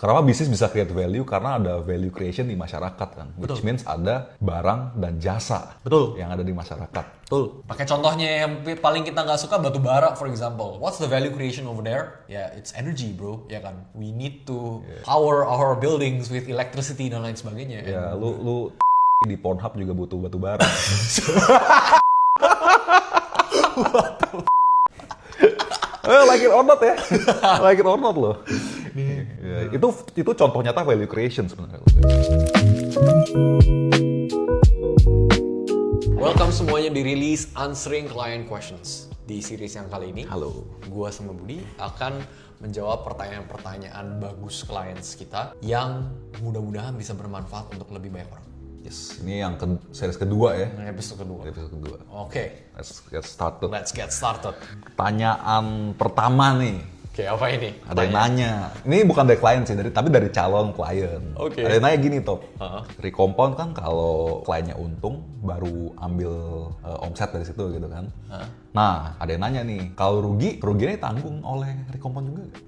Kenapa bisnis bisa create value? Karena ada value creation di masyarakat kan. Which means ada barang dan jasa Betul. yang ada di masyarakat. Betul. Pakai contohnya yang paling kita nggak suka, batu bara, for example. What's the value creation over there? Ya, it's energy, bro. Ya kan? We need to power our buildings with electricity dan lain sebagainya. Ya, lu di Pornhub juga butuh batu bara. Like it or not ya. Like it or not loh. Ya, itu contoh nyata value creation sebenarnya. Welcome semuanya di Release Answering Client Questions. Di series yang kali ini, Halo. gua sama Budi akan menjawab pertanyaan-pertanyaan bagus clients kita yang mudah-mudahan bisa bermanfaat untuk lebih banyak orang. Yes, ini yang series kedua ya. Episode kedua. Episode kedua. Oke, Let's get started. let's get started. Pertanyaan pertama nih. Oke, apa ini? Ada yang nanya. Ini bukan dari klien sih, tapi dari calon klien. Oke. Ada yang nanya gini, Top. Recompound kan kalau kliennya untung, baru ambil omset dari situ gitu kan. Nah, ada yang nanya nih, kalau kerugiannya tanggung oleh Recompound juga nggak?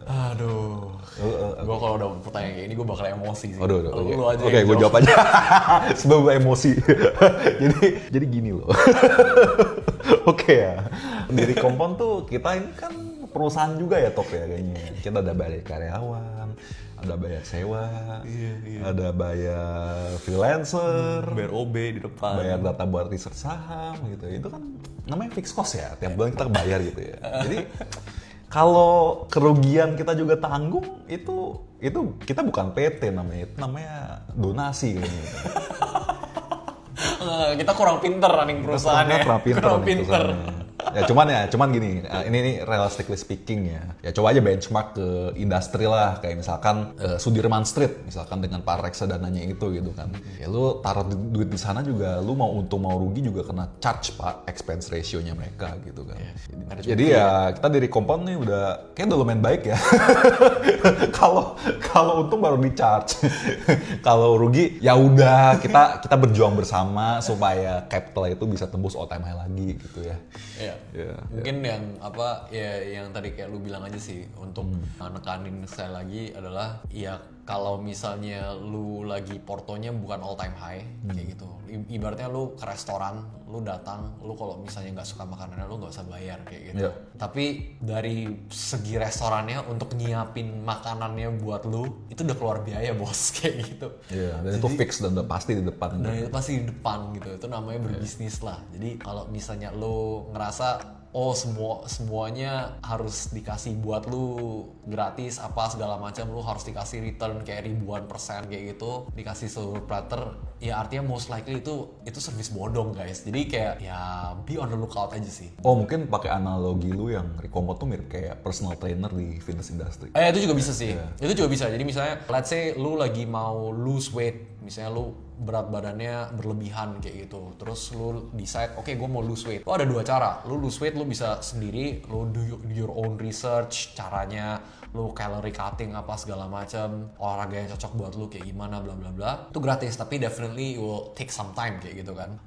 Aduh, gue kalau udah pertanyaan kayak ini gue bakal emosi sih. Aduh. Lu aja Oke, yang gue jawab aja. Sebelum gue emosi. jadi gini loh. Oke ya. Di Recompound tuh kita ini kan perusahaan juga ya, Top ya kayaknya. Kita ada bayar karyawan, ada bayar sewa, ada bayar freelancer, bayar OB di depan. bayar data buat research saham gitu. Itu kan namanya fixed cost ya. Tiap bulan kita bayar gitu ya. Jadi kalau kerugian kita juga tanggung, itu kita bukan PT namanya, itu namanya donasi kayaknya. Kita kurang pinter running perusahaannya. Kurang pinter. Ya cuman gini, ini realistically speaking ya. Ya coba aja benchmark ke industri lah, kayak misalkan Sudirman Street misalkan dengan para reksadananya itu gitu kan. Ya lu taruh duit di sana juga, lu mau untung mau rugi juga kena charge Pak, expense ratio-nya mereka gitu kan. Jadi ya kita dari Recompound nih kayak udah lumayan baik ya. Kalau untung baru di charge. Kalau rugi ya udah kita berjuang bersama supaya capital itu bisa tembus all time high lagi gitu ya. Iya. Mungkin yang tadi kayak lu bilang aja sih, untuk nekanin sekali lagi adalah ya kalau misalnya lu lagi portonya bukan all time high kayak gitu. Ibaratnya lu ke restoran, lu datang, lu kalau misalnya nggak suka makanannya lu nggak usah bayar kayak gitu. Yeah. Tapi dari segi restorannya untuk nyiapin makanannya buat lu itu udah keluar biaya bos kayak gitu. Iya, dan itu fix dan udah pasti di depan. Dan itu pasti di depan gitu. Itu namanya berbisnis lah. Jadi kalau misalnya lu ngerasa semuanya harus dikasih buat lu gratis apa segala macam, lu harus dikasih return kayak ribuan persen kayak gitu, dikasih seluruh platter, ya artinya most likely itu service bodong guys. Jadi kayak ya be on the lookout aja sih. Oh mungkin pakai analogi lu yang Recompound tuh mirip kayak personal trainer di fitness industry. Itu juga bisa sih. Itu juga bisa. Jadi misalnya let's say lu lagi mau lose weight, misalnya lu berat badannya berlebihan kayak gitu, terus lu decide oke, gue mau lose weight. Lu ada dua cara. Lu lose weight lu bisa sendiri, lu do your own research caranya, lu calorie cutting apa segala macam, olahraga yang cocok buat lu kayak gimana bla bla bla. Itu gratis tapi definitely it will take some time kayak gitu kan.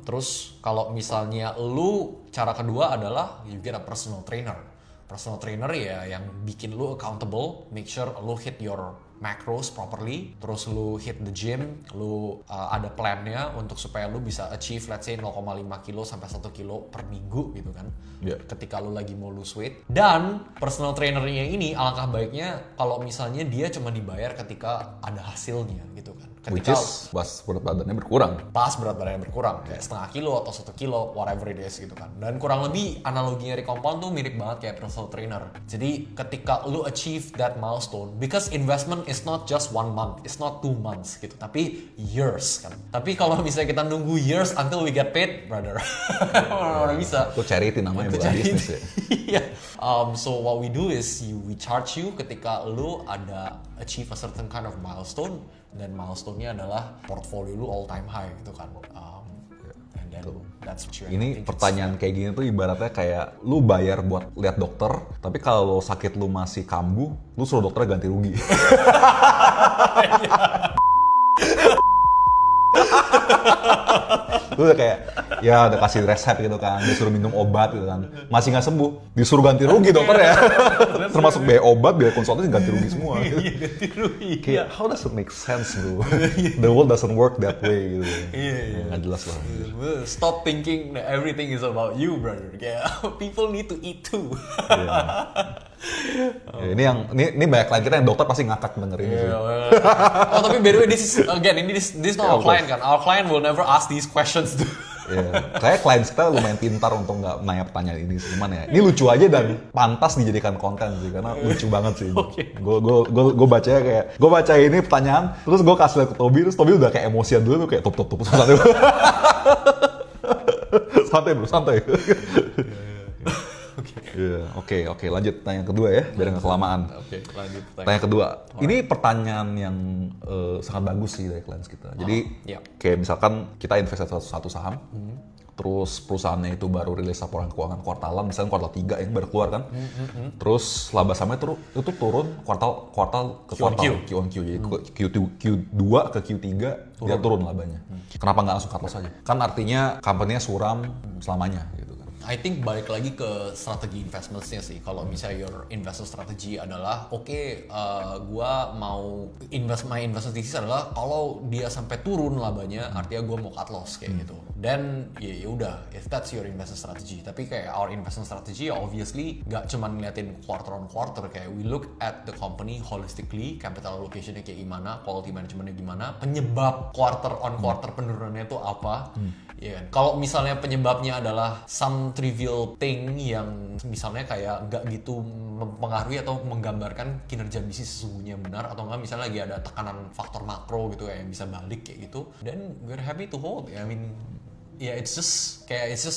Terus kalau misalnya lu, cara kedua adalah you get a personal trainer. Personal trainer ya yang bikin lu accountable, make sure lu hit your macros properly, terus lu hit the gym, lu ada plannya untuk supaya lu bisa achieve let's say 0,5 kilo sampai 1 kilo per minggu gitu kan. Ketika lu lagi mau lose weight. Dan personal trainernya ini alangkah baiknya kalau misalnya dia cuma dibayar ketika ada hasilnya gitu kan. Which is pas berat badannya berkurang. Pas berat badannya berkurang, kayak setengah kilo atau 1 kilo, whatever it is gitu kan. Dan kurang lebih analoginya Recompound tuh mirip banget kayak personal trainer. Jadi ketika lu achieve that milestone, because investment is not just 1 month, it's not 2 months gitu, tapi years kan. Tapi kalau misalnya kita nunggu years until we get paid, brother, mana bisa. Itu charity namanya, bukan bisnis ya. Iya. So what we do is we charge you ketika lu ada achieve a certain kind of milestone, dan milestone-nya adalah portfolio lu all time high gitu kan. And then that's what you Ini pertanyaan kayak gini tuh ibaratnya kayak lu bayar buat lihat dokter, tapi kalau sakit lu masih kambuh, lu suruh dokter ganti rugi. Lu udah kayak Ya udah kasih resep gitu kan, disuruh minum obat gitu kan, masih nggak sembuh, disuruh ganti rugi dokter ya. Termasuk biaya obat, biaya konsultasi ganti rugi semua. Iya, ganti rugi. Kayak how does it make sense bro? The world doesn't work that way gitu. Iya. Nggak jelas lah. Stop thinking that everything is about you, brother. Kayak people need to eat too. Ya, ini banyak klien kita yang dokter pasti ngakak dengerin sih. Oh tapi by the way, this is not our client kan. Our client will never ask these questions. Iya, kayak klien kita lumayan pintar untuk nggak nanya pertanyaan ini sih. Cuman ya, ini lucu aja dan pantas dijadikan konten sih, karena lucu banget sih. Gue bacanya kayak, gue baca ini pertanyaan, terus gue kasih lihat ke Tobi, terus Tobi udah kayak emosian dulu tuh kayak top. Santai bro, santai. Oke, lanjut tanya kedua ya, biar nggak kelamaan. Oke, lanjut. Tanya kedua, ini pertanyaan yang sangat bagus sih dari klien kita. Jadi kayak misalkan kita investasi satu saham, terus perusahaannya itu baru rilis laporan keuangan kuartalan, misalnya kuartal 3 yang baru keluar kan, terus laba sahamnya itu turun kuartal ke kuartal Q-on-Q, jadi Q2 ke Q3 dia turun labanya. Kenapa nggak langsung cut loss aja? Kan artinya company-nya suram selamanya gitu. I think balik lagi ke strategi investmentsnya sih. Kalau misalnya your investment strategy adalah gua mau my investment thesis adalah kalau dia sampai turun labanya, artinya gua mau cut loss kayak gitu. Dan ya udah, if that's your investment strategy. Tapi kayak our investment strategy obviously nggak cuma ngeliatin quarter on quarter, kayak we look at the company holistically, capital allocation-nya kayak gimana, quality management-nya gimana, penyebab quarter on quarter penurunannya itu apa. Ya kan? Kalau misalnya penyebabnya adalah some trivial thing yang misalnya kayak nggak gitu mempengaruhi atau menggambarkan kinerja bisnis sesungguhnya benar, atau enggak misalnya lagi ada tekanan faktor makro gitu kayak yang bisa balik kayak gitu, then we're happy to hold. I mean, it's just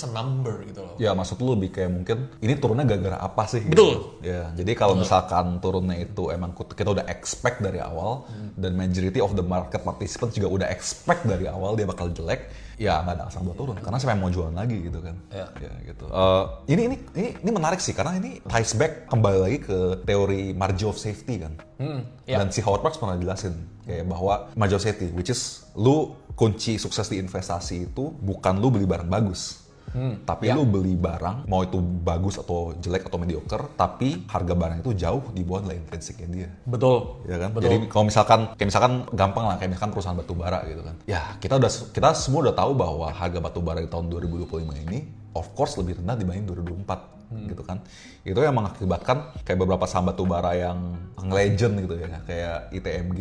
a number gitu loh. Ya maksud lu lebih kayak mungkin ini turunnya gara-gara apa sih? Gitu. Betul. Ya jadi kalau misalkan turunnya itu emang kita udah expect dari awal dan majority of the market participants juga udah expect dari awal dia bakal jelek, ya nggak ada alasan buat turun karena siapa yang mau jualan lagi gitu kan? Ya gitu. Ini menarik sih karena ini ties back kembali lagi ke teori margin of safety kan. Dan si Howard Marks pernah jelasin kayak bahwa margin of safety, which is lu kunci sukses di investasi itu bukan lu beli barang bagus, tapi lu beli barang mau itu bagus atau jelek atau mediocre, tapi harga barang itu jauh di bawah nilai intrinsiknya dia. Betul. Ya kan? Betul. Jadi kalau misalkan gampang lah, kayak misalkan perusahaan batu bara gitu kan. Ya kita semua udah tahu bahwa harga batu bara di tahun 2025 ini of course lebih rendah dibanding 2024 gitu kan. Itu yang mengakibatkan kayak beberapa saham batu bara yang legend gitu ya, kayak ITMG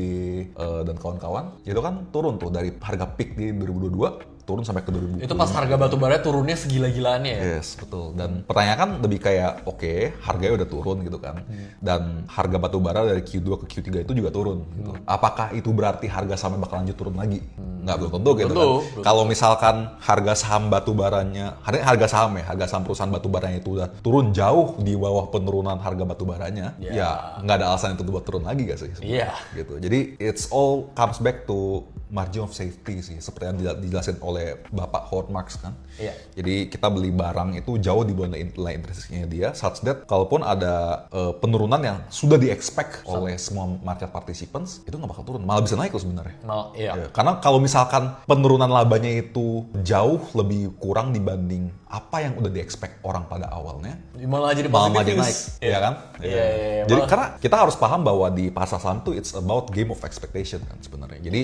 dan kawan-kawan, itu kan turun tuh dari harga peak di 2022 turun sampai ke 2000. Itu pas harga batu bara turunnya segila-gilaannya ya? Yes, betul. Dan pertanyaan kan lebih kayak, oke, harganya udah turun gitu kan. Dan harga batu bara dari Q2 ke Q3 itu juga turun gitu. Apakah itu berarti harga sahamnya bakal lanjut turun lagi? Nggak, belum tentu gitu kan. Kalau misalkan harga saham batu baranya, harga saham perusahaan batu baranya itu udah turun jauh di bawah penurunan harga batu baranya, ya nggak ada alasan itu buat turun lagi gak sih? Iya. Gitu. Jadi, it's all comes back to margin of safety sih, seperti yang dijelasin oleh Bapak Howard Marks kan. Iya. Jadi kita beli barang itu jauh di bawah nilai intrinsiknya dia, such that kalaupun ada penurunan yang sudah di-expect oleh semua market participants, itu nggak bakal turun, malah bisa naik loh sebenarnya. Iya. Ya, karena kalau misalkan penurunan labanya itu jauh lebih kurang dibanding apa yang udah di-expect orang pada awalnya, malah jadi naik, ya kan? Iya. Jadi karena kita harus paham bahwa di pasar saham itu it's about game of expectation kan sebenarnya. Jadi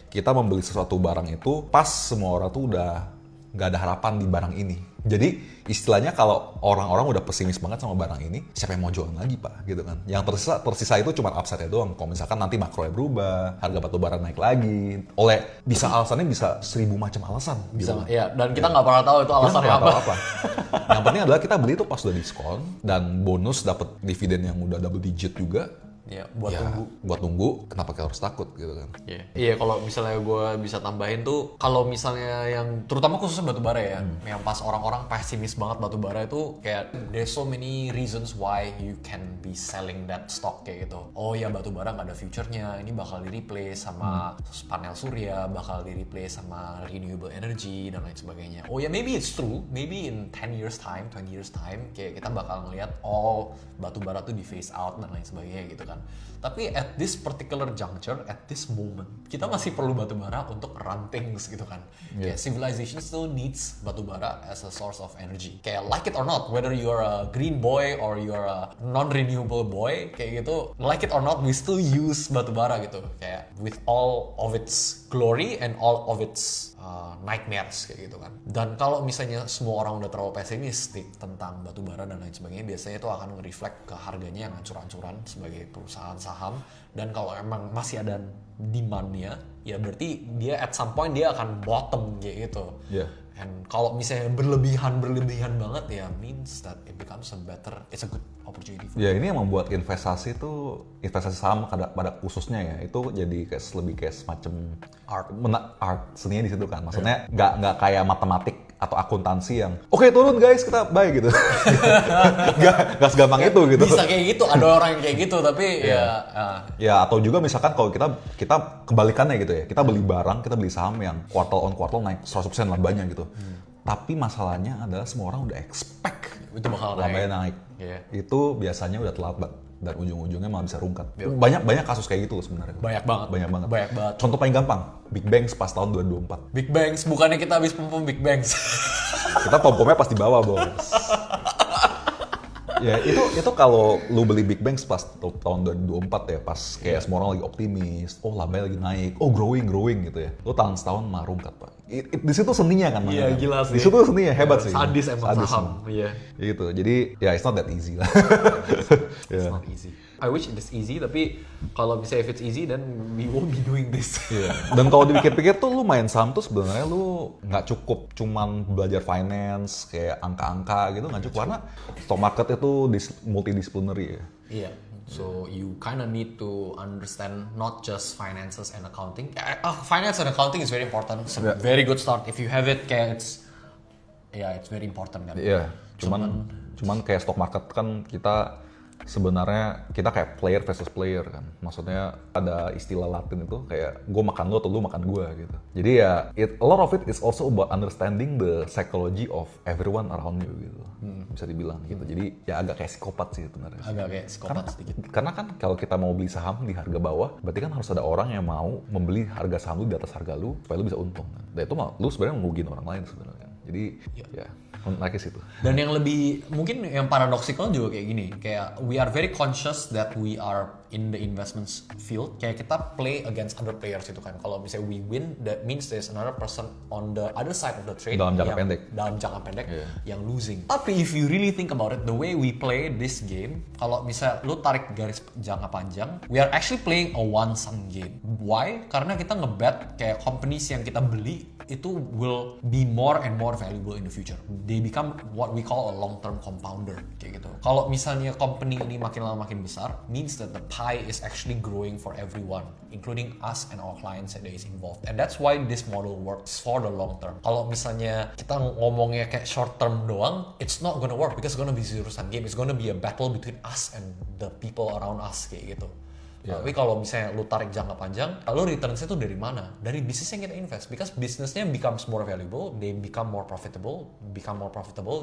kita membeli sesuatu barang itu pas semua orang tuh udah nggak ada harapan di barang ini. Jadi istilahnya kalau orang-orang udah pesimis banget sama barang ini, siapa yang mau jualan lagi pak, gitu kan? Yang tersisa itu cuma upside-nya doang. Kalau misalkan nanti makronya berubah, harga batu bara naik lagi, alasannya bisa 1000 macam alasan. Bisa, gitu. ya. Dan kita nggak pernah tahu itu alasannya apa. Yang penting adalah kita beli itu pas udah diskon dan bonus dapat dividen yang udah double digit juga. Ya, buat tunggu, kenapa kita harus takut gitu kan? Iya, kalau misalnya gue bisa tambahin tuh, kalau misalnya yang terutama khususnya batu bara ya, yang pas orang-orang pesimis banget batu bara itu kayak there's so many reasons why you can be selling that stock kayak gitu. Oh ya, batu bara nggak ada future-nya, ini bakal di-replace sama panel surya, bakal di-replace sama renewable energy dan lain sebagainya. Oh ya, maybe it's true, maybe in 10 years time kayak kita bakal ngeliat batu bara tuh di phase out dan lain sebagainya gitu kan. kan. Tapi at this particular juncture, at this moment, kita masih perlu batu bara untuk run things gitu kan. Kayak civilization still needs batu bara as a source of energy. Kayak like it or not, whether you're a green boy or you're a non-renewable boy, kayak gitu, like it or not, we still use batu bara gitu. Kayak with all of its glory and all of its nightmares kayak gitu kan. Dan kalau misalnya semua orang udah terlalu pesimistik tentang batu bara dan lain sebagainya, biasanya itu akan nge-reflect ke harganya yang ancur-ancuran sebagai perusahaan saham. Dan kalau emang masih ada demand-nya, ya berarti dia at some point dia akan bottom kayak gitu. And kalau misalnya berlebihan banget ya means that it becomes it's a good opportunity. Ya ini yang membuat investasi saham pada khususnya ya itu jadi lebih kayak semacam art seninya di situ kan. Maksudnya nggak kayak matematik atau akuntansi yang oke, turun guys kita buy gitu. nggak segampang itu gitu. Bisa kayak gitu, ada orang yang kayak gitu tapi ya atau juga misalkan kalau kita kebalikannya gitu ya. Kita beli barang, kita beli saham yang quartal on quartal naik 100% labanya gitu. Tapi masalahnya adalah semua orang udah expect itu bakal labanya naik. Itu biasanya udah terlambat dan ujung-ujungnya malah bisa rungkat. Banyak kasus kayak gitu loh sebenarnya. Banyak banget. Contoh paling gampang, Big Bangs pas tahun 2024. Big Bangs, bukannya kita habis pom Big Bangs. Kita pom-pomnya pas di bawah, Bos. Ya itu kalau lu beli Big Bangs pas tahun 2024 ya, pas kayak semua orang lagi optimis, labanya lagi naik, growing gitu ya. Lu tahan setahun malah rungkat, Pak. Di situ seninya kan. Iya, gila sih. Di situ seninya hebat sih. Sadis emang saham. Iya. Gitu. Jadi ya it's not that easy lah. It's not easy. I wish it is easy, tapi kalau bisa if it's easy then we won't be doing this. Dan kalau dipikir-pikir tuh lu main saham tuh sebenarnya lu nggak cukup cuman belajar finance kayak angka-angka gitu, nggak cukup karena stock market itu multidisciplinary ya. Iya. So you kind of need to understand not just finances and accounting. Finance and accounting is very important. It's a very good start. If you have it, kayak it's very important kan. Iya. Cuman kayak stock market kan kita sebenarnya kita kayak player versus player kan. Maksudnya ada istilah Latin itu kayak gue makan lu atau lu makan gue gitu. Jadi ya a lot of it is also about understanding the psychology of everyone around you gitu. Bisa dibilang gitu. Jadi ya agak kayak psikopat sih sebenarnya. Agak kayak psikopat sedikit. Karena kan kalau kita mau beli saham di harga bawah, berarti kan harus ada orang yang mau membeli harga saham lu di atas harga lu supaya lu bisa untung kan. Dan itu mah lu sebenarnya ngerugiin orang lain sebenarnya. Jadi ya naik ke situ. Dan yang lebih mungkin yang paradoksikal juga kayak gini, kayak we are very conscious that we are in the investments field, kayak kita play against other players itu kan. Kalau misalnya we win, that means there's another person on the other side of the trade dalam jangka pendek yang losing. Tapi if you really think about it, the way we play this game, kalau misalnya lu tarik garis jangka panjang, we are actually playing a one-sum game. Why? Karena kita ngebet kayak companies yang kita beli itu will be more and more valuable in the future. They become what we call a long-term compounder kayak gitu. Kalau misalnya company ini makin lama makin besar, means that the pie is actually growing for everyone, including us and our clients that is involved. And that's why this model works for the long term. Kalau misalnya kita ngomongnya kayak short term doang, it's not gonna work because it's gonna be zero-sum game. It's gonna be a battle between us and the people around us kayak gitu. Tapi kalau misalnya lu tarik jangka panjang, lu returns-nya tuh dari mana? Dari bisnis yang kita invest. Because bisnisnya becomes more valuable, they become more profitable,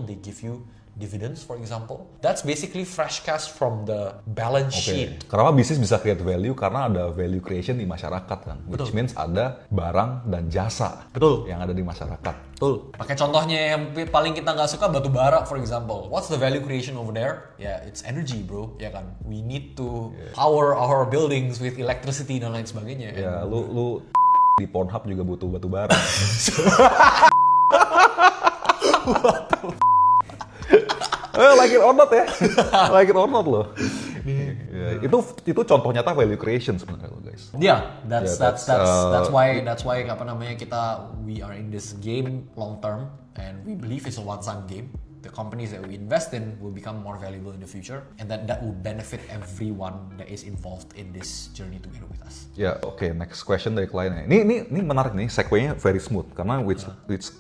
they give you dividends for example. That's basically fresh cash from the balance sheet. Kenapa bisnis bisa create value? Karena ada value creation di masyarakat kan. Which means ada barang dan jasa yang ada di masyarakat. Betul. Pakai contohnya yang paling kita nggak suka, batu bara for example. What's the value creation over there? Ya, it's energy bro, ya kan. We need to power our buildings with electricity dan lain sebagainya. Ya, lu di Pornhub juga butuh batu bara. Like it or not ya, like it or not loh. Itu contoh nyata value creation sebenarnya loh guys. That's why apa namanya we are in this game long term and we believe it's a one-time game. The companies that we invest in will become more valuable in the future, and that will benefit everyone that is involved in this journey together with us. Ya, oke. Next question dari kliennya. Ini menarik nih, segue-nya very smooth karena which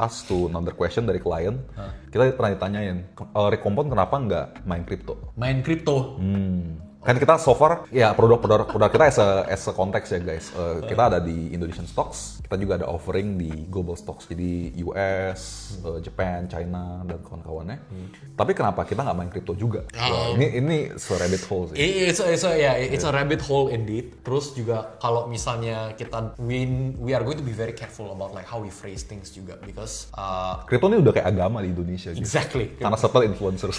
us to another question dari klien. Kita pernah ditanyain, Rick Compound kenapa nggak main crypto? Main crypto. Kan kita so far ya produk kita as a konteks ya guys. Kita ada di Indonesian stocks, kita juga ada offering di global stocks. Jadi US, Japan, China dan kawan-kawannya. Tapi kenapa kita nggak main crypto juga? Wah, ini rabbit hole sih. It's a rabbit hole indeed. Terus juga kalau misalnya kita we are going to be very careful about like how we phrase things juga because Crypto ini udah kayak agama di Indonesia gitu. exactly. Karena setelah influencers.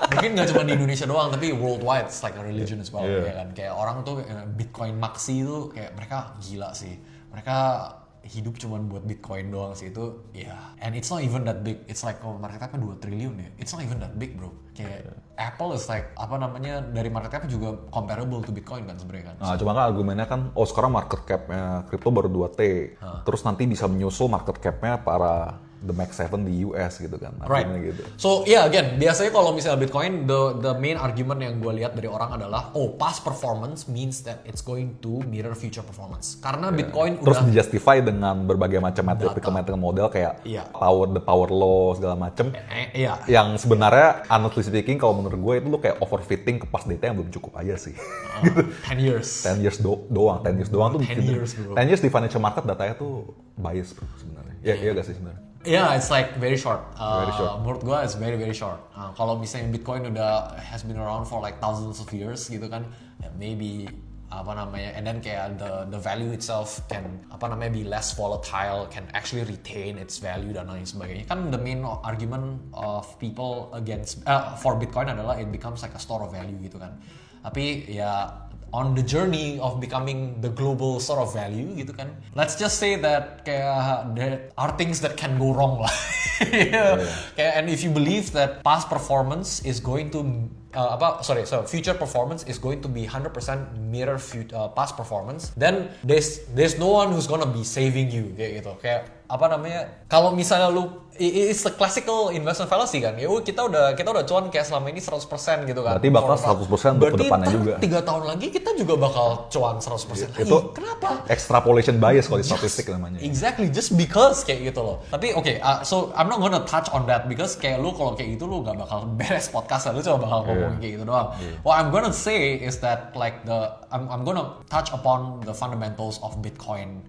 Mungkin nggak cuma di Indonesia doang, tapi worldwide it's like a religion as well, Yeah. ya kan? Kayak orang tuh Bitcoin maxi itu kayak mereka gila sih. Mereka hidup cuma buat Bitcoin doang sih itu, ya. Yeah. And it's not even that big. It's like market capnya 2 triliun ya. It's not even that big, bro. Kayak Apple is like dari market capnya juga comparable to Bitcoin kan sebenarnya kan. Nah, cuma kan argumennya kan, sekarang market cap-nya crypto baru 2T. Terus nanti bisa menyusul market cap-nya para the Max 7 di US gitu kan. Right. Gitu. So yeah, again, biasanya kalau misalnya Bitcoin, the main argument yang gue lihat dari orang adalah, past performance means that it's going to mirror future performance. Karena Bitcoin Terus udah dijustify dengan berbagai macam mathematical model kayak the power law segala macam. Iya. Yang sebenarnya honestly speaking kalau menurut gue itu lo kayak overfitting ke past data yang belum cukup aja sih. 10 years. 10 years doang. 10 years doang tuh 10 years, bro. 10 years di financial market datanya tuh bias bro sebenarnya. Iya gak sih sebenarnya? Yeah, it's like very short. Very short. Menurut gue it's very very short. Kalau misalnya Bitcoin has been around for like thousands of years gitu kan, maybe and then kayak the value itself can be less volatile, can actually retain its value dan lain sebagainya. Kan the main argument of people against for Bitcoin adalah it becomes like a store of value gitu kan. Tapi ya on the journey of becoming the global store of value gitu kan. Let's just say that kayak there are things that can go wrong lah. Kayak, and if you believe that past performance is going to future performance is going to be 100% mirror past performance, then there's no one who's gonna be saving you kayak gitu. Kayak kalau misalnya it's the classical investment fallacy kan. Ya kita udah cuan kayak selama ini 100% gitu kan. Berarti bakal 100% untuk kedepannya juga. Berarti 3 tahun lagi kita juga bakal cuan 100% lagi. Itu kenapa? Extrapolation bias kalau di statistik namanya. Exactly, just because kayak gitu loh. Tapi so I'm not gonna touch on that because kayak lu kalau kayak gitu lu gak bakal beres podcast, lu cuma bakal ngomongin kayak gitu doang. What I'm gonna say is that like I'm gonna touch upon the fundamentals of Bitcoin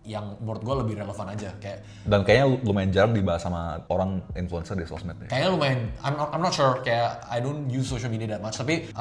yang menurut gue lebih relevan aja kayak. Dan kayaknya lumayan jarang dibahas sama orang influencer di sosmed. Kayaknya lumayan, I'm not sure, kayak I don't use social media that much. Tapi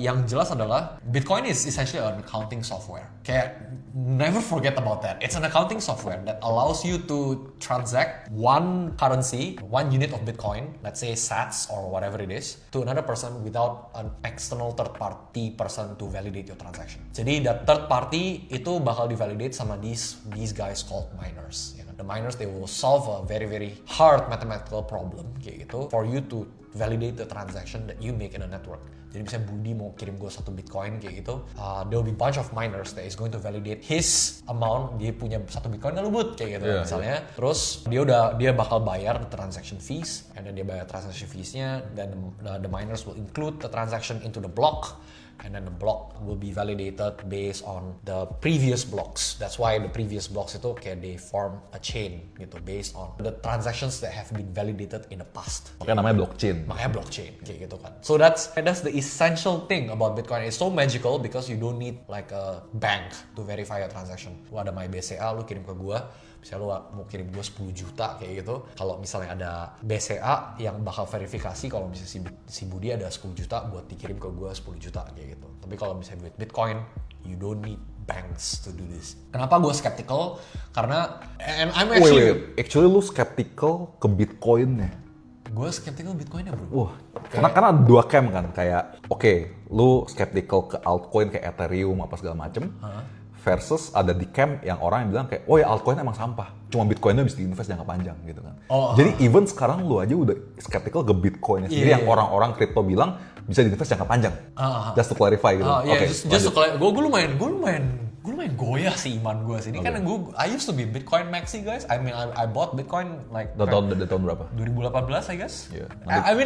yang jelas adalah Bitcoin is essentially an accounting software. Kayak never forget about that. It's an accounting software that allows you to transact one currency, one unit of Bitcoin, let's say Sats or whatever it is, to another person without an external third party person to validate your transaction. Jadi that third party itu bakal divalidate sama these guys called miners. The miners, they will solve a very very hard mathematical problem kayak gitu for you to validate the transaction that you make in a network. Jadi misalnya Budi mau kirim gue 1 Bitcoin kayak gitu, there will be bunch of miners that is going to validate his amount. Dia punya 1 Bitcoin nggak lu Bud kayak gitu misalnya. Terus dia bakal bayar the transaction fees, and then dia bayar transaction fees-nya, dan the miners will include the transaction into the block. And then the block will be validated based on the previous blocks. That's why the previous blocks itu kayak they form a chain gitu based on the transactions that have been validated in the past. Makanya namanya blockchain. Makanya blockchain kayak gitu kan. So that's the essential thing about Bitcoin. It's so magical because you don't need like a bank to verify your transaction. Lu ada MyBCA, lu kirim ke gua. Misalnya lu mau kirim gue 10 juta kayak gitu. Kalau misalnya ada BCA yang bakal verifikasi kalau misalnya si Budi ada 10 juta buat dikirim ke gue 10 juta kayak gitu. Tapi kalau misalnya duit Bitcoin, you don't need banks to do this. Kenapa gue skeptical? Karena and I'm actually Actually lu skeptical ke Bitcoin-nya. Gue skeptical Bitcoin-nya bro. Wah, karena dua camp kan, kayak lu skeptical ke altcoin kayak Ethereum apa segala macem. Versus ada di camp yang orang yang bilang kayak, ya altcoin emang sampah, cuma Bitcoinnya bisa diinvest jangka panjang gitu kan. Jadi even sekarang lu aja udah skeptical ke Bitcoinnya sendiri yang orang-orang kripto bilang bisa diinvest jangka panjang. Just to clarify gitu. Just to clarify, gue lumayan goyah sih iman gue sih. Ini kan I used to be Bitcoin maxi guys. I mean I bought Bitcoin like tahun berapa? 2018 I guess. Yeah. I'm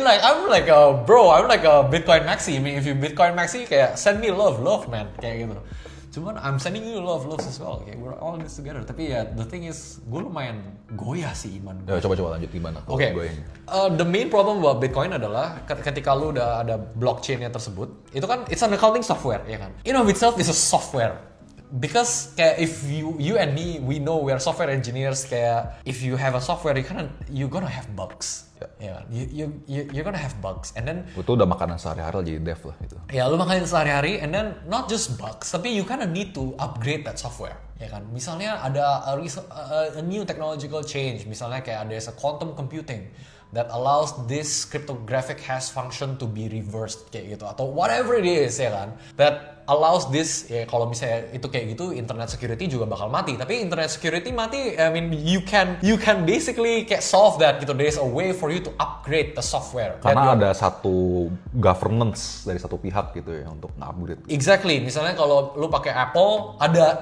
like a Bitcoin maxi. I mean if you Bitcoin maxi kayak send me love man kayak gitu. Cuman I'm sending you a lot of loves as well. Kayak we're all in this together. Tapi ya the thing is, gue lumayan goyah sih iman gue. Ya, coba lanjut gimana kalau Oke. goyahnya. The main problem about Bitcoin adalah ketika lu udah ada blockchain-nya tersebut, itu kan it's an accounting software, ya kan? In of itself is a software. Because kayak if you and me, we know we are software engineers. Kayak if you have a software, you're gonna have bugs. Ya, you're gonna have bugs, and then Itu udah makanan sehari-hari lah jadi dev lah gitu. ya lu makanin sehari-hari, and then not just bugs, tapi you kinda need to upgrade that software, ya kan? Misalnya ada a new technological change, misalnya kayak ada quantum computing that allows this cryptographic hash function to be reversed kayak gitu, atau whatever it is, ya kan? That allows this, ya kalau misalnya itu kayak gitu, internet security juga bakal mati. Tapi internet security mati, I mean you can basically kayak solve that gitu. There's a way for you to upgrade the software. Karena ada satu governance dari satu pihak gitu ya untuk nge-upgrade. Exactly. Misalnya kalau lu pakai Apple, ada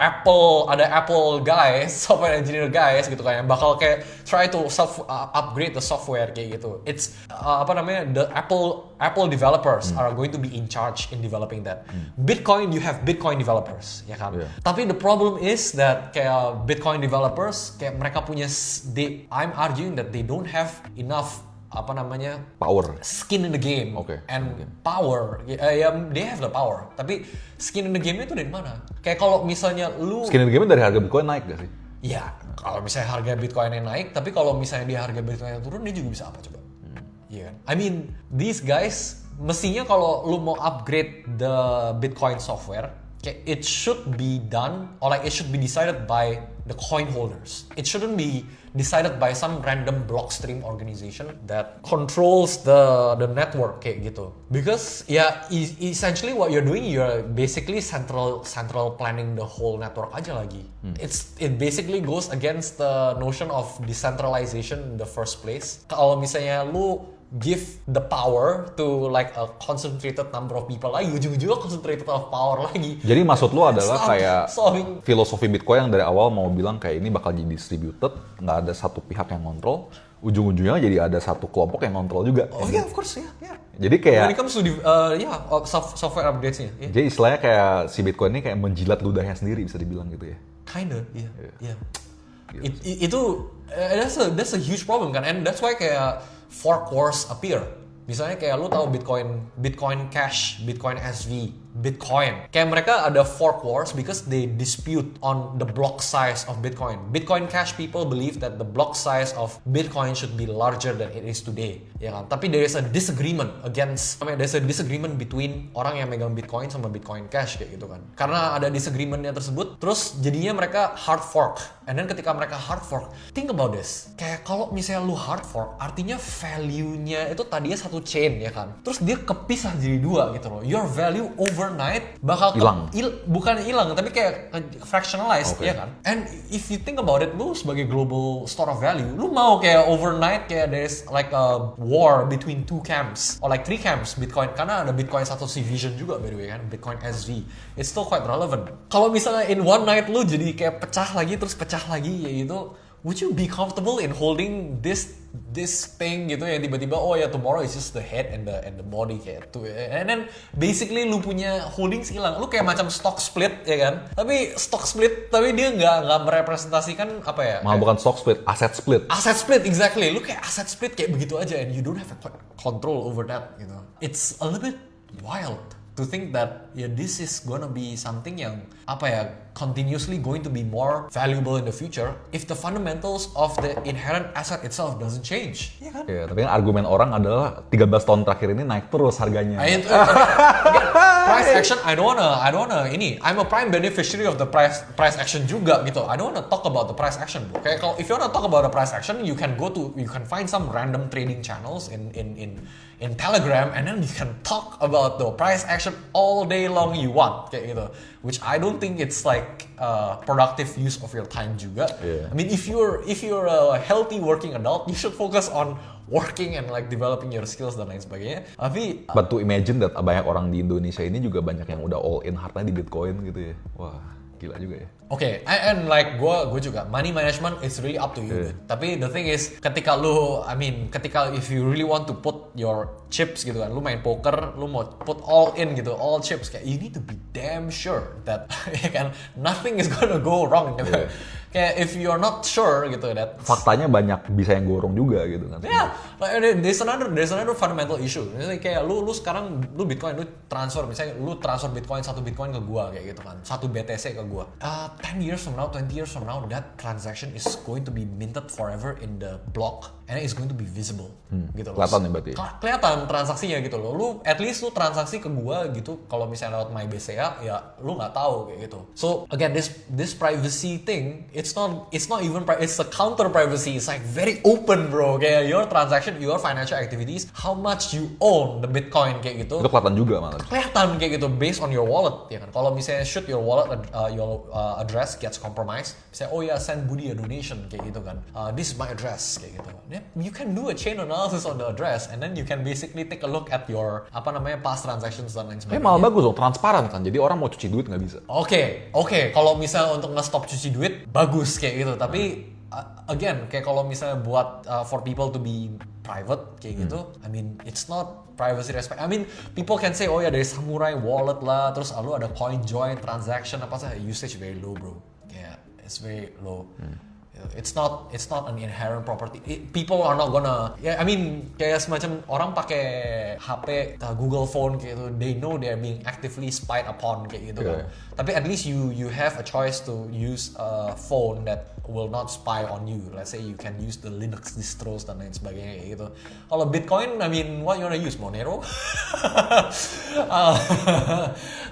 Apple guys, software engineer guys gitu kan, yang bakal kayak try to upgrade the software kayak gitu. It's the Apple developers are going to be in charge in developing that. Bitcoin, you have Bitcoin developers, ya kan? Yeah. Tapi the problem is that kayak Bitcoin developers, kayak mereka punya, I'm arguing that they don't have enough Power. skin in the game, Okay. and power. They have the power. Tapi skin in the game itu dari mana? Kayak kalau misalnya lu, Skin in the game dari harga Bitcoin naik gak sih? ya kalau misalnya harga Bitcoin yang naik, tapi kalau misalnya dia harga Bitcoin yang turun, dia juga bisa apa coba? Iya kan? I mean, these guys mestinya kalau lu mau upgrade the Bitcoin software, kayak it should be done, or like it should be decided by the coin holders. It shouldn't be decided by some random blockstream organization that controls the network kayak gitu. Because essentially what you're doing, you're basically central planning the whole network aja lagi. It basically goes against the notion of decentralization in the first place. Kalau misalnya lu give the power to like a concentrated number of people lagi, ujung-ujungnya concentrated of power lagi. Jadi maksud lu adalah Stop kayak solving. filosofi Bitcoin yang dari awal mau bilang kayak ini bakal jadi distributed, nggak ada satu pihak yang kontrol, ujung-ujungnya jadi ada satu kelompok yang kontrol juga. Oh yeah, of course, yeah. Jadi kayak, When it comes to software updates-nya, yeah. jadi istilahnya kayak si Bitcoin ini kayak menjilat ludahnya sendiri bisa dibilang gitu ya. Kinda, yeah. That's a huge problem kan, and that's why kayak fork wars appear. Misalnya kayak lu tahu Bitcoin Cash, Bitcoin SV, Bitcoin. Kayak mereka ada fork wars because they dispute on the block size of Bitcoin. Bitcoin Cash people believe that the block size of Bitcoin should be larger than it is today, ya kan? Tapi there is a disagreement between orang yang megang Bitcoin sama Bitcoin Cash kayak gitu kan. Karena ada disagreementnya tersebut, terus jadinya mereka hard fork. And then ketika mereka hard fork, think about this. Kayak kalau misalnya lu hard fork, artinya value-nya itu tadinya satu chain, ya kan? Terus dia kepisah jadi dua gitu loh. Your value overnight bakal hilang. Bukan hilang, tapi kayak fractionalized, Okay. ya kan? And if you think about it, lu sebagai global store of value, lu mau kayak overnight kayak there's like a war between two camps or like three camps Bitcoin, karena ada Bitcoin Satoshi Vision juga by the way kan, Bitcoin SV. It's still quite relevant. Kalau misalnya in one night lu jadi kayak pecah lagi ya gitu, would you be comfortable in holding this thing gitu yang tiba-tiba tomorrow is just the head and the body kayak tuh, and then basically lu punya holdings hilang, lu kayak macam stock split, ya kan? Tapi stock split tapi dia nggak merepresentasikan apa ya? Malah bukan stock split, aset split. Aset split, exactly. Lu kayak aset split kayak begitu aja, and you don't have control over that, you know. It's a little bit wild to think that this is gonna be something yang continuously going to be more valuable in the future if the fundamentals of the inherent asset itself doesn't change. Ya kan? Ya, tapi kan argumen orang adalah 13 tahun terakhir ini naik terus harganya. Again, price action, I don't wanna I'm a prime beneficiary of the price action juga gitu. I don't wanna talk about the price action. Okay, kalau if you wanna talk about the price action, you can find some random trading channels in Telegram, and then you can talk about the price action all day long you want kayak gitu. Which I don't think it's like productive use of your time juga. Yeah. I mean, if you're a healthy working adult, you should focus on working and like developing your skills dan lain sebagainya. Tapi But to imagine that banyak orang di Indonesia ini juga banyak yang udah all in hardnya di Bitcoin gitu ya. Wah. Gila juga ya. Oke, and like gue juga money management is really up to you. Tapi the thing is, ketika if you really want to put your chips gitu kan, lu main poker, lu mau put all in gitu, all chips, kayak you need to be damn sure that ya kan nothing is gonna go wrong gitu. Kayak if you're not sure gitu that Faktanya banyak bisa yang gorong juga gitu kan. yeah, like, there's another fundamental issue. Misalnya kayak lu sekarang lu Bitcoin, lu transfer misalnya lu transfer Bitcoin, 1 Bitcoin ke gua kayak gitu kan. 1 BTC ke gua. 10 years from now, 20 years from now, that transaction is going to be minted forever in the block and it's going to be visible gitu loh. Kelihatan ya berarti. Kelihatan transaksinya gitu loh. Lu at least lu transaksi ke gua gitu kalau misalnya lewat MyBCA ya lu nggak tahu kayak gitu. So again this privacy thing it's not even it's a counter privacy. It's like very open bro. Kayak your transaction, your financial activities, how much you own the Bitcoin kayak gitu. Itu kelihatan juga malah. Kelihatan kayak gitu based on your wallet ya kan. Kalau misalnya shoot your wallet address gets compromised, misalnya oh ya send Budi a donation kayak gitu kan. This is my address kayak gitu. Then you can do a chain analysis on the address and then you can basically take a look at your past transactions dan lain sebagainya. Malah bagus dong, transparan kan. Jadi orang mau cuci duit nggak bisa. Oke. Kalau misalnya untuk nge-stop cuci duit bagus kayak gitu. Tapi again kayak kalau misalnya buat for people to be private kayak gitu, I mean it's not privacy respect. I mean people can say oh ya dari Samurai wallet lah, terus lu ada CoinJoin transaction apa sih, usage very low bro. Kayak it's very low. It's not an inherent property. People are not gonna. I mean kayak semacam orang pakai HP Google phone kayak gitu. They know they're being actively spied upon kayak gitu kan. Tapi at least you have a choice to use a phone that will not spy on you. Let's say you can use the Linux distros dan lain sebagainya kayak gitu. Kalau Bitcoin, I mean what you wanna use, Monero?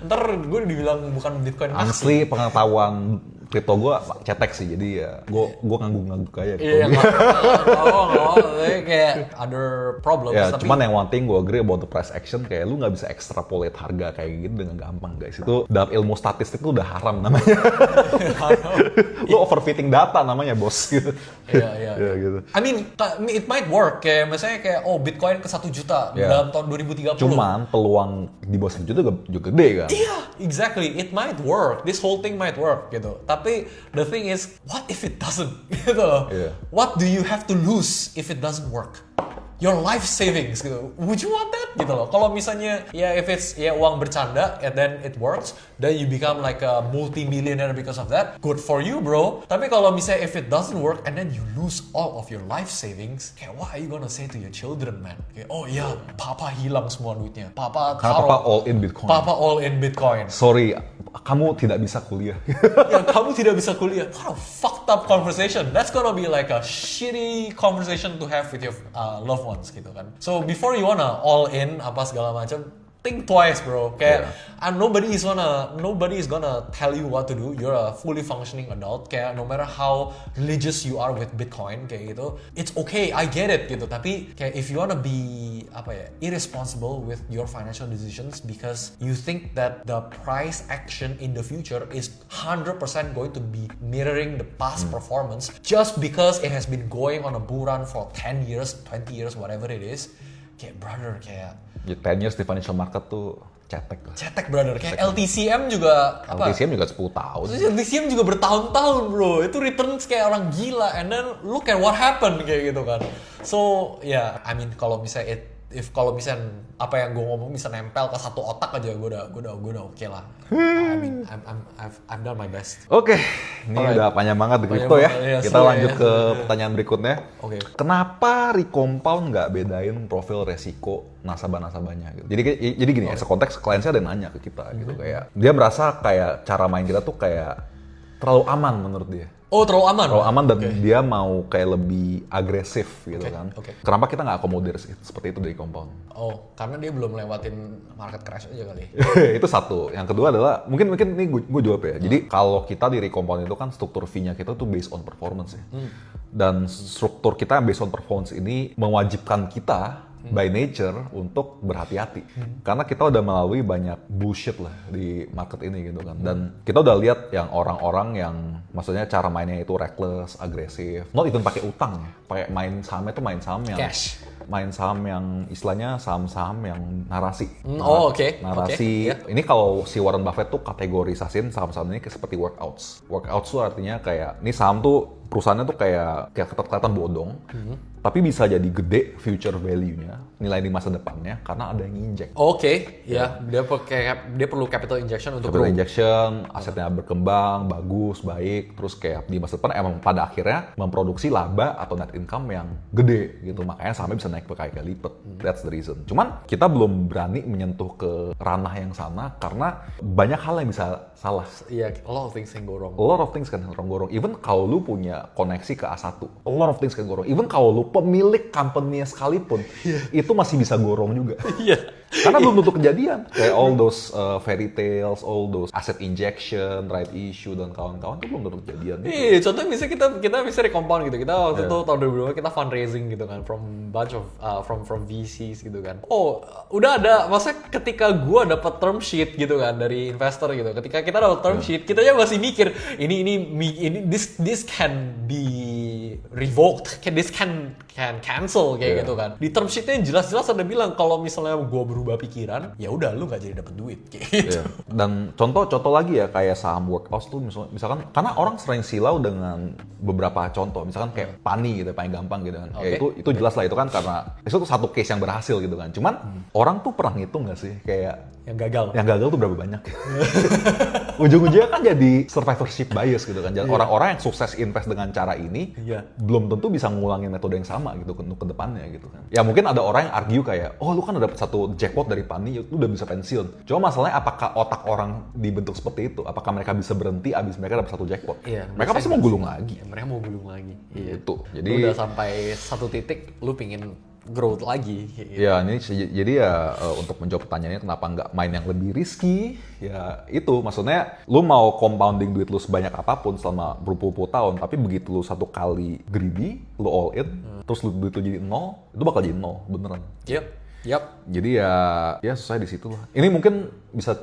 Ntar gue dibilang bukan Bitcoin Asli pengetahuan kripto gue cetek sih, jadi ya gue ngangguk-ngangguk aja. Iya, nggak, kayak other problems. Ya, tapi cuman yang one thing gue agree about the price action, kayak lu nggak bisa extrapolate harga kayak gitu dengan gampang guys. Itu dalam ilmu statistik itu udah haram namanya. Lu overfitting data namanya bos gitu. Iya. Ya, gitu. I mean, it might work. Kayak misalnya kayak Bitcoin ke 1 juta dalam tahun 2030. Cuman peluang di bawah 1 juta juga gede kan. Iya, exactly. It might work. This whole thing might work gitu. Tapi the thing is, what if it doesn't? Gitu loh. Yeah. What do you have to lose if it doesn't work? Your life savings gitu. Would you want that? Gitu loh. Kalau misalnya if it's uang bercanda and then it works, then you become like a multi-millionaire because of that. Good for you, bro. Tapi kalau misalnya if it doesn't work and then you lose all of your life savings, kayak what are you gonna say to your children, man? Kayak oh iya, papa hilang semua duitnya. Papa Karena papa all in Bitcoin. Papa all in Bitcoin. Sorry, kamu tidak bisa kuliah. Ya, kamu tidak bisa kuliah. What a fucked up conversation. That's gonna be like a shitty conversation to have with your loved ones gitu kan. So before you wanna all in apa segala macam, think twice bro. Kayak nobody is gonna tell you what to do. You're a fully functioning adult. Kayak no matter how religious you are with Bitcoin kayak gitu, it's okay. I get it gitu. Tapi kayak if you wanna be irresponsible with your financial decisions because you think that the price action in the future is 100% going to be mirroring the past performance just because it has been going on a bull run for 10 years, 20 years, whatever it is. Kayak brother, kayak Ya, 10 years di financial market tuh cetek lah. cetek brother, kayak LTCM juga LTCM juga 10 tahun. LTCM juga bertahun-tahun bro, itu returns kayak orang gila, and then look at what happened kayak gitu kan. So I mean kalau misalnya kalau misalnya apa yang gue ngomong bisa nempel ke satu otak aja, gue udah oke lah. I mean I've done my best. Oke, ini udah panjang banget di kripto ya. Kita lanjut ke pertanyaan berikutnya. Oke. Kenapa Recompound nggak bedain profil resiko nasabah-nasabahnya gitu? Jadi gini ya, sekonteks kliennya ada yang nanya ke kita gitu, kayak dia merasa kayak cara main kita tuh kayak terlalu aman menurut dia. Oh, terlalu aman? Terlalu aman dan dia mau kayak lebih agresif gitu kan. Kenapa kita nggak akomodir seperti itu dari Compound? Oh, karena dia belum lewatin market crash aja kali. Itu satu. Yang kedua adalah, mungkin ini gue jawab ya. Jadi kalau kita di Recompound itu kan struktur fee-nya kita tuh based on performance ya. Dan struktur kita yang based on performance ini mewajibkan kita by nature untuk berhati-hati. Karena kita udah melalui banyak bullshit lah di market ini gitu kan. Dan kita udah lihat yang orang-orang yang maksudnya cara mainnya itu reckless, agresif. Not even pakai utang ya. Pakai main sahamnya tuh main saham yang Cash. main saham yang istilahnya saham-saham yang narasi. Oke. Narasi. Oke, Ini kalau si Warren Buffett tuh kategorisasin saham-saham ini seperti workouts. Workouts tuh artinya kayak ini saham tuh perusahaannya tuh kayak kelihatan bodong, tapi bisa jadi gede future value-nya, nilai di masa depannya karena ada yang injek. Oke, ya dia perlu capital injection untuk Capital grow. injection, asetnya berkembang, bagus, baik, terus kayak di masa depan emang pada akhirnya memproduksi laba atau net income yang gede gitu, makanya sahamnya bisa naik berkali-kali lipat. That's the reason. Cuman kita belum berani menyentuh ke ranah yang sana karena banyak hal yang bisa salah. Iya, a lot of things can go wrong. A lot of things kan gorong-gorong. Even kalau lu punya koneksi ke A1, a lot of things kan gorong. Even kalau lu pemilik company-nya sekalipun, itu masih bisa gorong juga. Iya. Karena belum tentu kejadian. Kayak all those fairy tales, all those asset injection, right issue, dan kawan-kawan itu belum tentu kejadian. Iya, contohnya misalnya kita bisa recompound gitu. Kita waktu itu tahun 2002 kita fundraising gitu kan from bunch of from VCs gitu kan. Oh, udah ada maksudnya ketika gua dapat term sheet gitu kan dari investor gitu. Ketika kita dapat term sheet, kita aja masih mikir ini this can be revoked, this can cancel kayak gitu kan. Di term sheetnya jelas-jelas ada bilang kalau misalnya gua berubah pikiran, ya udah lu gak jadi dapat duit kayak gitu. Iya. Dan contoh lagi ya kayak saham workouts tuh misalkan karena orang sering silau dengan beberapa contoh, misalkan kayak Pani gitu paling gampang gitu kan. Ya itu jelas lah itu kan karena itu tuh satu case yang berhasil gitu kan. Cuman orang tuh pernah ngitung nggak sih kayak Yang gagal. yang gagal tuh berapa banyak? Ujung-ujungnya kan jadi survivorship bias gitu kan. Jadi orang-orang yang sukses invest dengan cara ini belum tentu bisa ngulangin metode yang sama gitu untuk ke depannya gitu kan. Ya mungkin ada orang yang argue kayak, oh lu kan udah dapet satu jackpot dari Pani, lu udah bisa pensiun. Cuma masalahnya apakah otak orang dibentuk seperti itu? Apakah mereka bisa berhenti abis mereka dapat satu jackpot? Iya, Mereka pasti mau gulung lagi. Ya, mereka mau gulung lagi. Iya. Gitu. Jadi Lu udah sampai satu titik, lu pingin growth lagi. Gitu. ya ini jadi ya untuk menjawab pertanyaannya kenapa nggak main yang lebih risky, ya itu maksudnya lu mau compounding duit lu sebanyak apapun selama berpuluh-puluh tahun, tapi begitu lu satu kali greedy, lu all in, terus lu duit lu jadi nol, itu bakal jadi nol beneran. Yap. Jadi ya selesai di situ lah. Ini mungkin bisa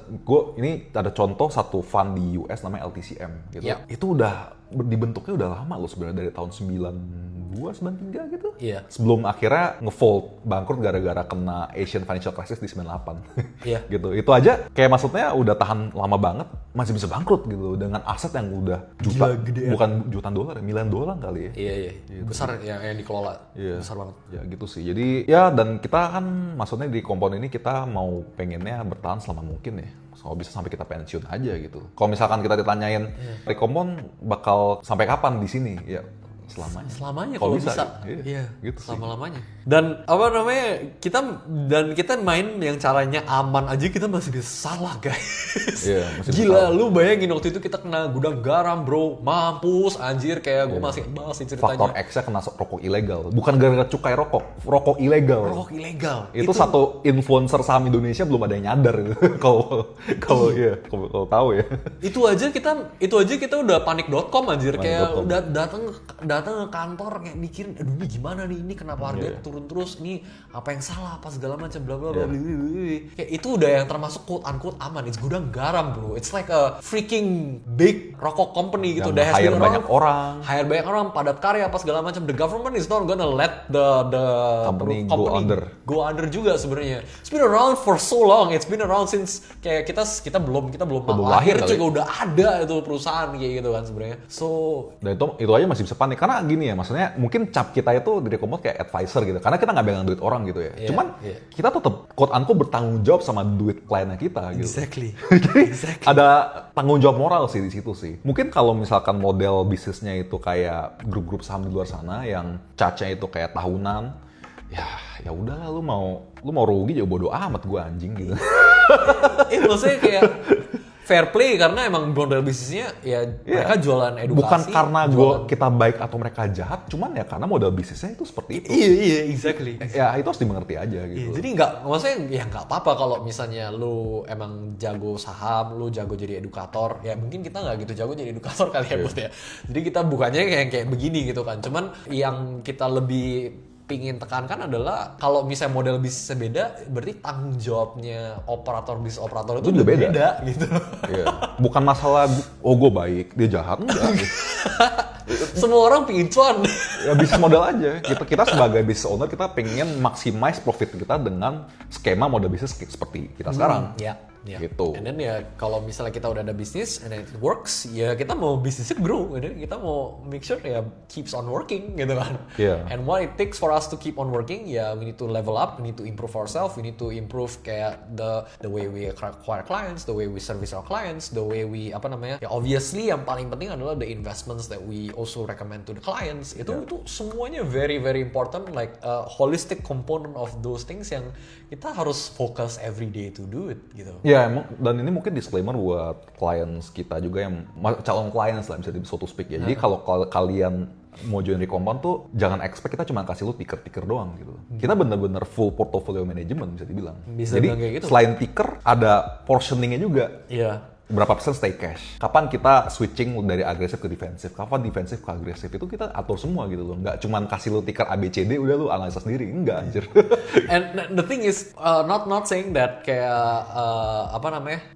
ini ada contoh satu fund di US namanya LTCM gitu. Yep. Itu udah dibentuknya udah lama loh sebenarnya dari tahun 92, 93 gitu. Iya. Sebelum akhirnya ngefold, bangkrut gara-gara kena Asian Financial Crisis di 98. Iya. Gitu. Itu aja kayak maksudnya udah tahan lama banget, masih bisa bangkrut gitu dengan aset yang udah juta, bukan jutaan dolar, milian dolar kali ya. Iya. Besar yang dikelola. Iya. Besar banget. Ya gitu sih. Jadi ya dan kita kan maksudnya di kompon ini kita mau pengennya bertahan selama mungkin ya. Kalau bisa sampai kita pensiun aja gitu. Kalau misalkan kita ditanyain, Rekompon bakal sampai kapan di sini? Ya selamanya. Selamanya kalau bisa. Iya, gitu selama-lamanya. Dan apa namanya? Kita main yang caranya aman aja kita masih bisa salah, guys. Iya, masih Gila, lu bayangin waktu itu kita kena gudang garam, bro. Mampus anjir kayak gue masih ceritanya. Faktor X-nya kena rokok ilegal. Bukan gara-gara cukai rokok ilegal. Rokok ilegal. Itu satu influencer saham Indonesia belum ada yang nyadar gitu. Kalau tahu ya. Itu aja kita udah panik.com anjir kayak udah datang ke kantor kayak mikirin aduh ini gimana nih, ini kenapa harga turun terus, ini apa yang salah apa segala macam bla bla bla. Kayak itu udah yang termasuk quote unquote aman. It's gudang garam, bro. It's like a freaking big rokok company gitu. Yang hire banyak orang, padat karya apa segala macam. The government is not gonna let the company go under juga sebenarnya. It's been around for so long. It's been around since kayak kita belum lahir juga udah ada itu perusahaan kayak gitu kan sebenarnya. So dan itu aja masih bisa panik karena gini ya, maksudnya mungkin cap kita itu dari Rekompon kayak advisor gitu, karena kita nggak pegang duit orang gitu ya. Cuman kita tetap quote unquote bertanggung jawab sama duit kliennya kita gitu. Exactly. Ada tanggung jawab moral sih di situ sih. Mungkin kalau misalkan model bisnisnya itu kayak grup-grup saham di luar sana yang charge-nya itu kayak tahunan, ya udahlah lu mau rugi juga bodo amat gue anjing gitu. Maksudnya kayak fair play karena emang model bisnisnya mereka jualan edukasi. Bukan karena kita baik atau mereka jahat, cuman ya karena model bisnisnya itu seperti itu. Iya, exactly. Ya itu harus dimengerti aja gitu. Jadi maksudnya ya nggak apa-apa kalau misalnya lu emang jago saham, lu jago jadi edukator. Ya mungkin kita nggak gitu jago jadi edukator kali ya, Bos ya. Jadi kita bukannya kayak begini gitu kan. Cuman yang kita lebih pingin tekankan adalah kalau misalnya model bisnisnya beda, berarti tanggung jawabnya bisnis operator itu udah beda gitu. Iya. Bukan masalah gue baik, dia jahat, enggak. Semua orang pingin cuan. Ya bisnis model aja. Kita sebagai business owner kita pengen maximize profit kita dengan skema model bisnis seperti kita sekarang. Ya. Gitu. And then ya kalau misalnya kita udah ada bisnis and then it works, ya kita mau bisnisnya grow, and then kita mau make sure ya keeps on working gitu kan. Yeah. And what it takes for us to keep on working, ya we need to level up, we need to improve ourselves, we need to improve kayak the way we acquire clients, the way we service our clients, the way we ya obviously yang paling penting adalah the investments that we also recommend to the clients. Itu semuanya very very important, like a holistic component of those things yang kita harus focus every day to do it gitu. Ya, dan ini mungkin disclaimer buat clients kita juga yang calon clients lah bisa so to speak ya. Jadi kalau kalian mau join Recompound tuh jangan expect kita cuma kasih lu ticker doang gitu. Kita bener-bener full portfolio management bisa dibilang. Jadi gitu. selain ticker ada portioningnya juga. Iya. Berapa persen stay cash? Kapan kita switching dari agresif ke defensif? Kapan defensif ke agresif? Itu kita atur semua gitu loh. Nggak cuma kasih lu ticker ABCD udah lu analisa sendiri. Enggak anjir. And the thing is not saying that kayak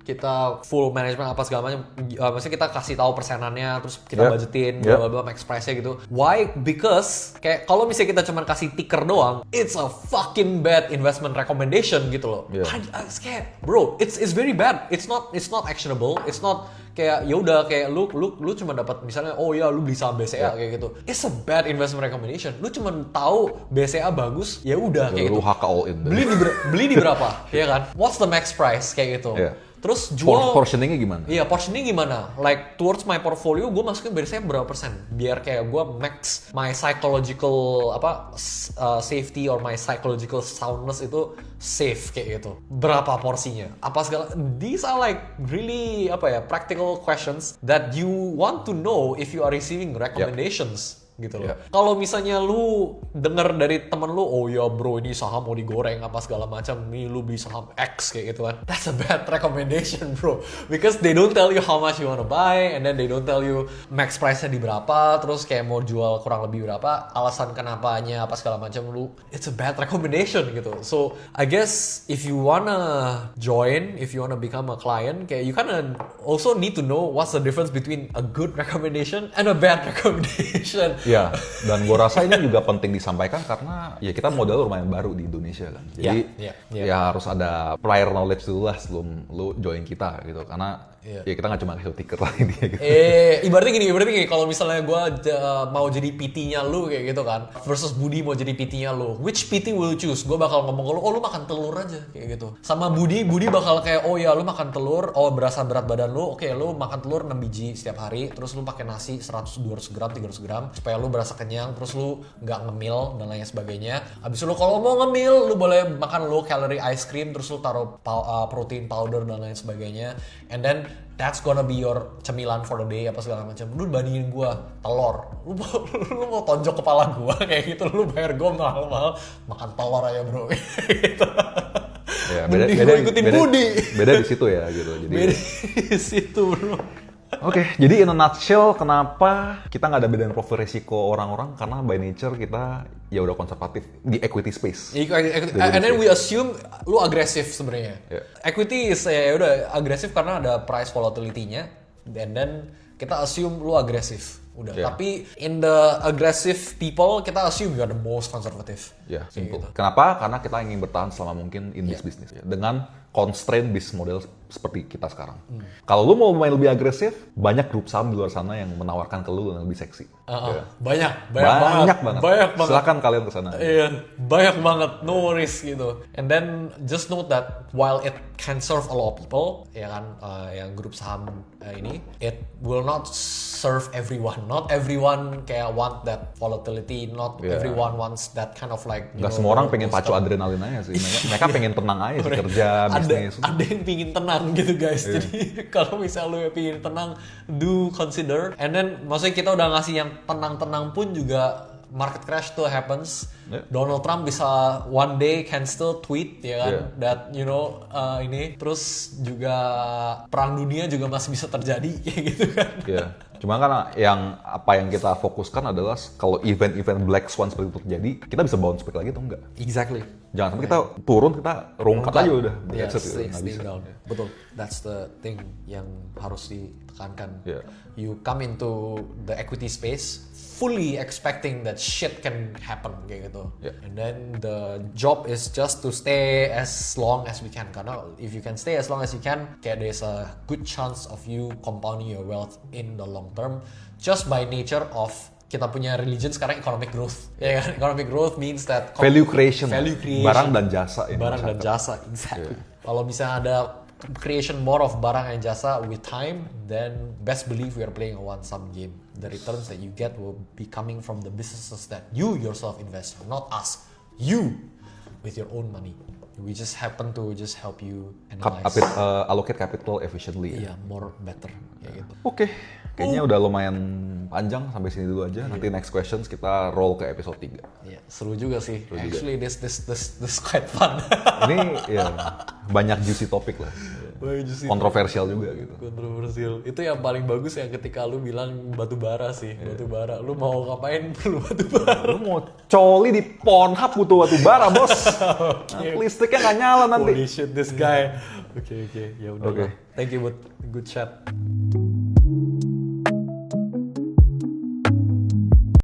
kita full management apa segala macam. Maksudnya kita kasih tahu persenannya terus kita budgetin bla bla bla expressnya gitu. Why? Because kayak kalau misalnya kita cuma kasih ticker doang, it's a fucking bad investment recommendation gitu loh. Kayak bro, it's very bad. It's not actionable. It's not kayak ya udah kayak lu cuma dapat misalnya lu beli saham BCA kayak gitu. It's a bad investment recommendation. Lu cuma tahu BCA bagus, ya udah kayak gitu. Lu HK all in. Beli di berapa? Ya kan? What's the max price kayak gitu. Terus jual portioningnya gimana? Iya, portioning gimana? Like towards my portfolio gue masukin biasanya berapa persen? Biar kayak gue max my psychological safety or my psychological soundness itu safe kayak gitu. Berapa porsinya? Apa segala? These are like really practical questions that you want to know if you are receiving recommendations. Gitu loh. Kalau misalnya lu denger dari temen lu, oh ya bro ini saham mau digoreng apa segala macam, nih lu beli saham X kayak gitu kan. That's a bad recommendation bro, because they don't tell you how much you wanna buy, and then they don't tell you max price-nya di berapa, terus kayak mau jual kurang lebih berapa, alasan kenapanya apa segala macam, it's a bad recommendation gitu. So I guess if you wanna join, if you wanna become a client, kayak you kinda also need to know what's the difference between a good recommendation and a bad recommendation. Ya, dan gue rasa ini juga penting disampaikan karena ya kita modal lumayan baru di Indonesia kan. Jadi ya harus ada prior knowledge dulu lah sebelum lu join kita gitu. Karena ya kita nggak cuma kasih ticker lah ini gitu. Ibaratnya gini, kalau misalnya gue mau jadi PT-nya lu kayak gitu kan, versus Budi mau jadi PT-nya lu, which PT will you choose? Gue bakal ngomong ke lu, lu makan telur aja kayak gitu. Sama Budi bakal kayak, lu makan telur, berasa berat badan lu, oke lu makan telur 6 biji setiap hari, terus lu pakai nasi 100-200 gram, 300 gram, supaya lu berasa kenyang, terus lu nggak ngemil dan lain sebagainya. Abis itu lu kalau mau ngemil, lu boleh makan low calorie ice cream, terus lu taruh protein powder dan lain sebagainya, and then that's gonna be your cemilan for the day apa segala macam. Lu bandingin gua telur, lu mau tonjok kepala gua kayak gitu, lu bayar gua mahal-mahal makan telur aja bro. Gitu. Ya, beda di situ ya gitu. Jadi beda di situ bro. Oke, jadi in a nutshell kenapa kita nggak ada bedain profil risiko orang-orang, karena by nature kita ya udah konservatif di equity space. And then we assume lu agresif sebenarnya. Equity is ya udah agresif karena ada price volatility-nya, and then kita assume lu agresif. Udah. Tapi in the aggressive people kita assume you are the most conservative. Ya, simple. Gitu. Kenapa? Karena kita ingin bertahan selama mungkin in this business ya. Dengan constraint business model seperti kita sekarang. Kalau lu mau main lebih agresif, banyak grup saham di luar sana yang menawarkan ke lu yang lebih seksi. Banyak banget. Silakan kalian ke sana. Iya, banyak banget. No worries gitu. And then just note that while it can serve a lot of people, ya kan, yang grup saham ini, it will not serve everyone. Not everyone kayak want that volatility. Not everyone wants that kind of like. Gak semua orang pengen pacu adrenalin aja sih. Mereka pengen tenang aja sih, kerja bisnis. Ada yang pingin tenang gitu guys. Jadi kalau misalnya lu pingin tenang, do consider. And then maksudnya kita udah ngasih yang tenang-tenang pun juga market crash tuh happens. Donald Trump bisa one day can still tweet ya kan that ini terus juga perang dunia juga masih bisa terjadi kayak gitu kan. Cuma kan apa yang kita fokuskan adalah kalau event-event black swan seperti itu terjadi, kita bisa bounce back lagi atau enggak? Exactly. Jangan sampai kita turun, kita rungkat aja udah. Yeah, That's it, stay nggak bisa. down. Betul. That's the thing yang harus ditekankan. Yeah. You come into the equity space fully expecting that shit can happen kayak gitu. Yeah. And then the job is just to stay as long as we can. Karena if you can stay as long as you can, kayak there's a good chance of you compounding your wealth in the long term just by nature of kita punya religion sekarang economic growth. Ya kan? Economic growth means that Value creation. Barang dan jasa. ya, barang dan masyarakat. jasa, exactly. Kalau misalnya ada creation more of barang and jasa with time, then best believe we are playing a one-sum game. The returns that you get will be coming from the businesses that you yourself invest, not us. You, with your own money. We just happen to just help you analyze. Allocate capital efficiently. Iya, more better kayak gitu. Oke, kayaknya udah lumayan panjang, sampai sini dulu aja. Nanti next questions kita roll ke episode 3. Iya, seru juga sih. Actually, this quite fun. Ini ya banyak juicy topik lah. Kontroversial juga gitu. Kontroversial. Itu yang paling bagus yang ketika lu bilang batu bara sih. Batu bara. Lu mau ngapain perlu batu bara? Lu mau coli di Pornhub butuh batu bara, bos. Listriknya nggak nyala nanti. Holy shit, this guy. Oke. Ya udah. Oke. Thank you buat good chat.